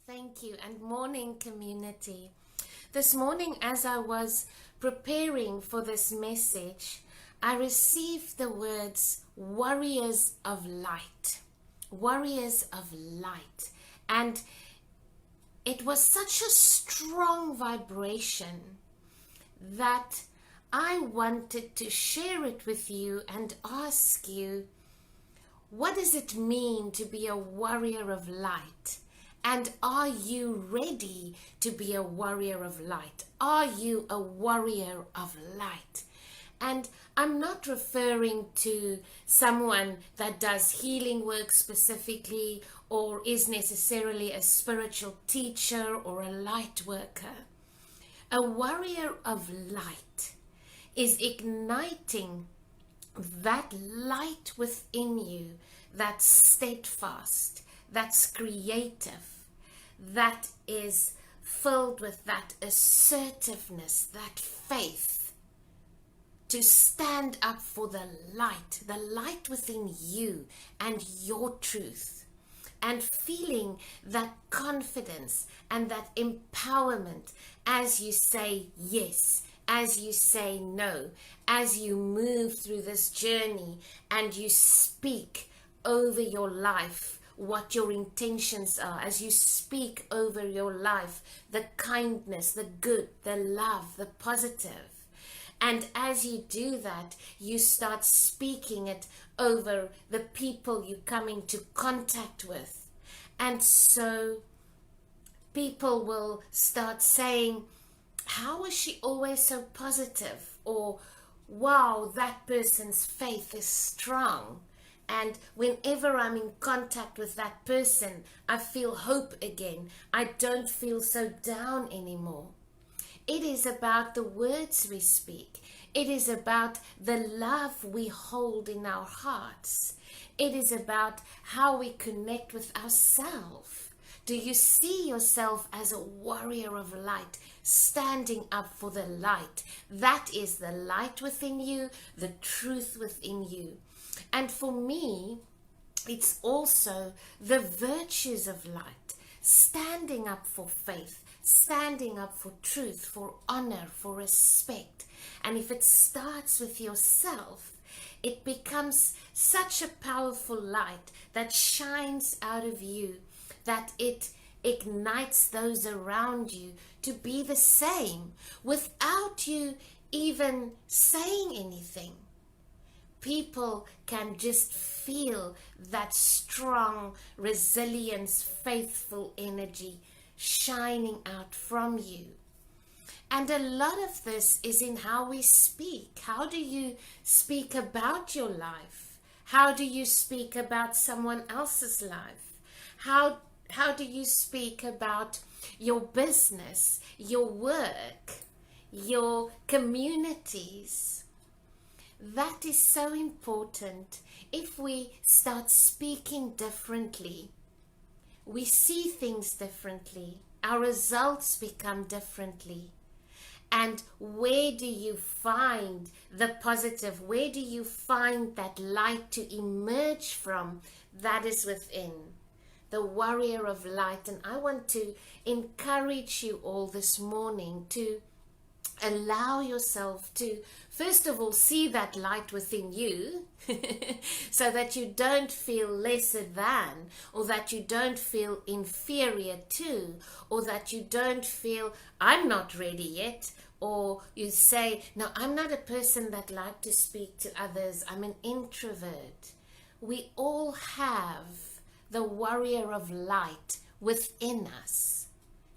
Thank you, and morning, community. This morning, as I was preparing for this message, I received the words warriors of light. Warriors of light. And it was such a strong vibration that I wanted to share it with you and ask you, what does it mean to be a warrior of light? And are you ready to be a warrior of light? Are you a warrior of light? And I'm not referring to someone that does healing work specifically or is necessarily a spiritual teacher or a light worker. A warrior of light is igniting that light within you that's steadfast, that's creative, that is filled with that assertiveness, that faith to stand up for the light within you and your truth, and feeling that confidence and that empowerment as you say yes, as you say no, as you move through this journey and you speak over your life what your intentions are, as you speak over your life the kindness, the good, the love, the positive. And as you do that, you start speaking it over the people you come into contact with. And so people will start saying, how is she always so positive? Or, wow, that person's faith is strong. And whenever I'm in contact with that person, I feel hope again. I don't feel so down anymore. It is about the words we speak. It is about the love we hold in our hearts. It is about how we connect with ourselves. Do you see yourself as a warrior of light, standing up for the light? That is the light within you, the truth within you. And for me, it's also the virtues of light, standing up for faith, standing up for truth, for honor, for respect. And if it starts with yourself, it becomes such a powerful light that shines out of you, that it ignites those around you to be the same without you even saying anything. People can just feel that strong resilience, faithful energy shining out from you. And a lot of this is in how we speak. How do you speak about your life? How do you speak about someone else's life? How do you speak about your business, your work, your communities? That is so important. If we start speaking differently, we see things differently, our results become differently. And where do you find the positive? Where do you find that light to emerge from? That is within the warrior of light. And I want to encourage you all this morning to allow yourself to, first of all, see that light within you so that you don't feel lesser than, or that you don't feel inferior to, or that you don't feel, I'm not ready yet, or you say, no, I'm not a person that like to speak to others, I'm an introvert. We all have the warrior of light within us.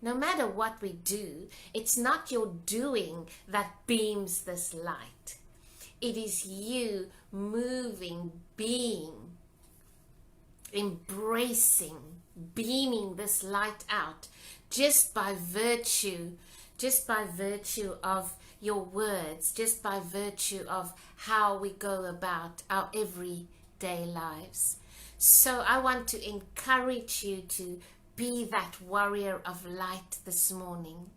No matter what we do, it's not your doing that beams this light. It is you moving, being, embracing, beaming this light out just by virtue of your words, just by virtue of how we go about our everyday lives. So I want to encourage you to be that warrior of light this morning.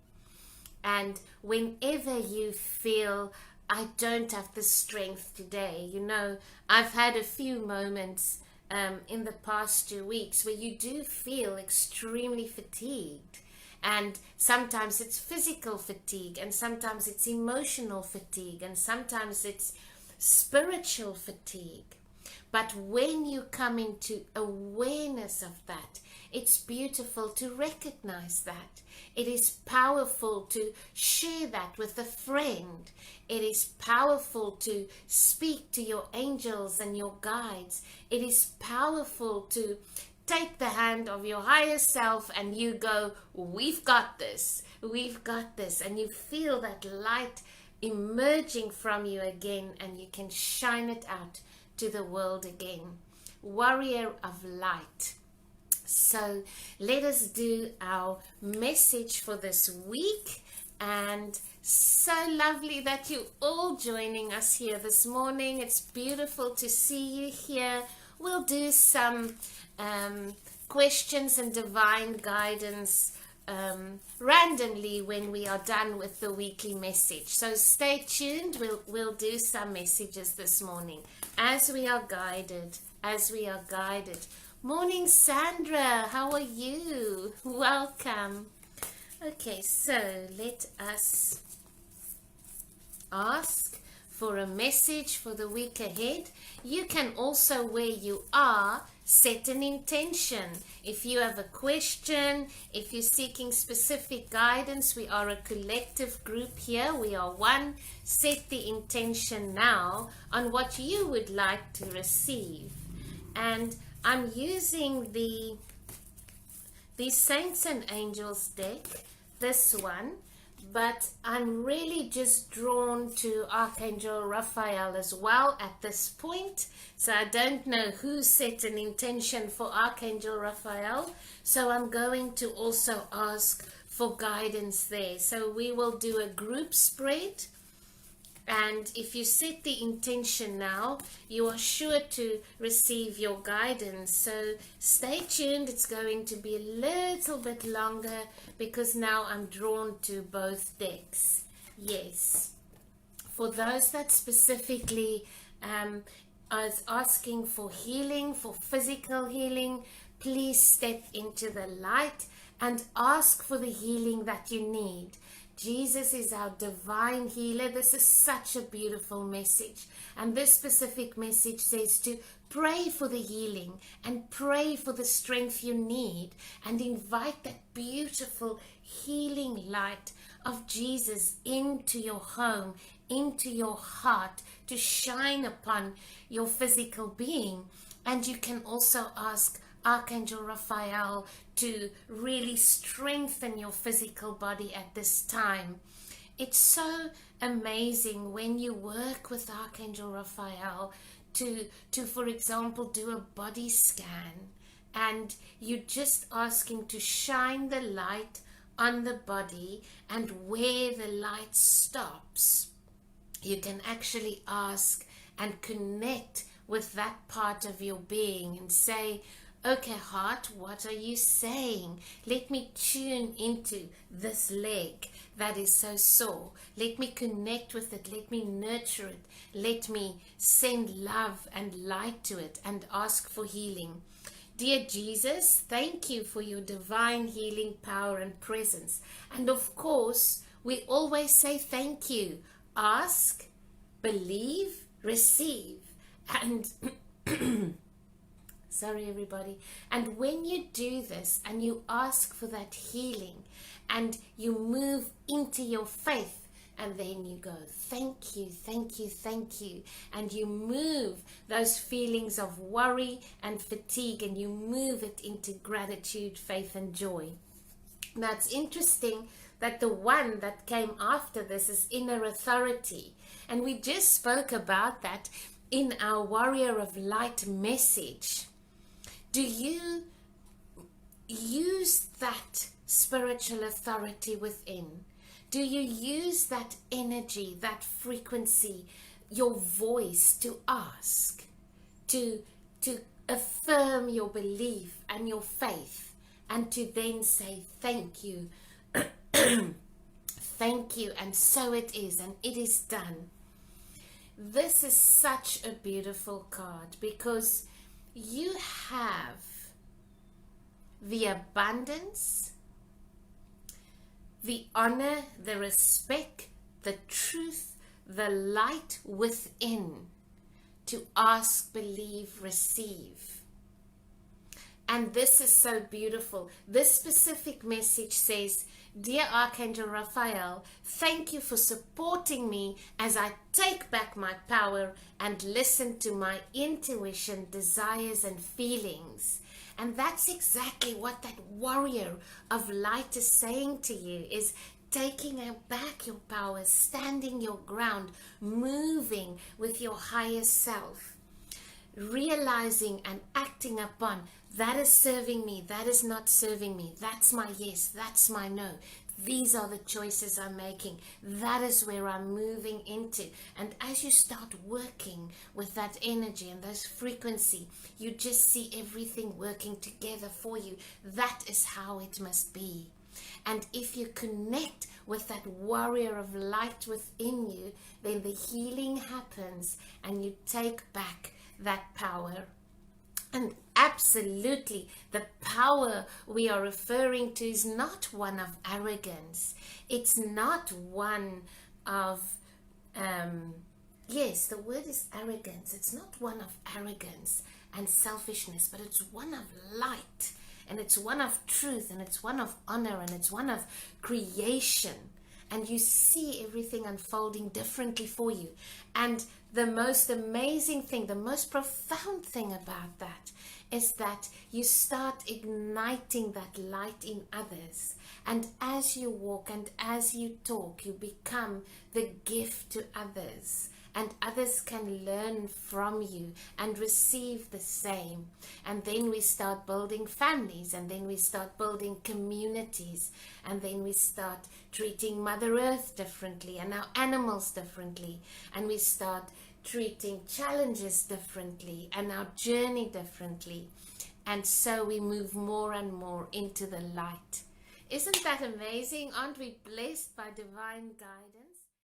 And whenever you feel, I don't have the strength today, I've had a few moments in the past 2 weeks, where you do feel extremely fatigued. And sometimes it's physical fatigue, and sometimes it's emotional fatigue, and sometimes it's spiritual fatigue. But when you come into awareness of that, it's beautiful to recognize that. It is powerful to share that with a friend. It is powerful to speak to your angels and your guides. It is powerful to take the hand of your higher self and you go, we've got this, we've got this. And you feel that light emerging from you again, and you can shine it out to the world again. Warrior of light. So let us do our message for this week, and so lovely that you're all joining us here this morning. It's beautiful to see you here. We'll do some questions and divine guidance randomly when we are done with the weekly message. So stay tuned. We'll do some messages this morning as we are guided. Morning, Sandra. How are you? Welcome. Okay, so let us ask for a message for the week ahead. You can also, where you are, set an intention. If you have a question, if you're seeking specific guidance, we are a collective group here. We are one. Set the intention now on what you would like to receive. And I'm using the Saints and Angels deck, this one, but I'm really just drawn to Archangel Raphael as well at this point. So I don't know who set an intention for Archangel Raphael, so I'm going to also ask for guidance there. So we will do a group spread. And if you set the intention now, you are sure to receive your guidance. So stay tuned. It's going to be a little bit longer because now I'm drawn to both decks. Yes. For those that specifically are asking for healing, for physical healing, please step into the light and ask for the healing that you need. Jesus is our divine healer. This is such a beautiful message. And this specific message says to pray for the healing and pray for the strength you need, and invite that beautiful healing light of Jesus into your home, into your heart, to shine upon your physical being. And you can also ask Archangel Raphael to really strengthen your physical body at this time. It's so amazing when you work with Archangel Raphael to for example, do a body scan, and you just ask him to shine the light on the body, and where the light stops, you can actually ask and connect with that part of your being and say, okay, heart, what are you saying? Let me tune into this leg that is so sore. Let me connect with it. Let me nurture it. Let me send love and light to it and ask for healing. Dear Jesus, thank you for your divine healing power and presence. And of course, we always say thank you. Ask, believe, receive. And sorry, everybody. And when you do this and you ask for that healing and you move into your faith, and then you go, thank you, thank you, thank you. And you move those feelings of worry and fatigue, and you move it into gratitude, faith, and joy. Now, it's interesting that the one that came after this is inner authority. And we just spoke about that in our Warrior of Light message. Do you use that spiritual authority within? Do you use that energy, that frequency, your voice to ask, to affirm your belief and your faith, and to then say thank you, thank you, and so it is, and it is done. This is such a beautiful card because You have the abundance, the honor, the respect, the truth, the light within to ask, believe, receive. And this is so beautiful. This specific message says, Dear Archangel Raphael, thank you for supporting me as I take back my power and listen to my intuition, desires, and feelings. And that's exactly what that warrior of light is saying to you, is taking back your power, standing your ground, moving with your higher self, realizing and acting upon that is serving me, that is not serving me, that's my yes, that's my no, these are the choices I'm making, that is where I'm moving into. And as you start working with that energy and those frequency, you just see everything working together for you. That is how it must be. And if you connect with that warrior of light within you, then the healing happens and you take back that power. And absolutely, the power we are referring to is not one of arrogance. It's not one of, yes, the word is arrogance. It's not one of arrogance and selfishness, but it's one of light, and it's one of truth, and it's one of honor, and it's one of creation. And you see everything unfolding differently for you. And the most amazing thing, the most profound thing about that is that you start igniting that light in others. And as you walk and as you talk, you become the gift to others. And others can learn from you and receive the same. And then we start building families, and then we start building communities, and then we start treating Mother Earth differently and our animals differently, and we start treating challenges differently and our journey differently. And so we move more and more into the light. Isn't that amazing? Aren't we blessed by divine guidance?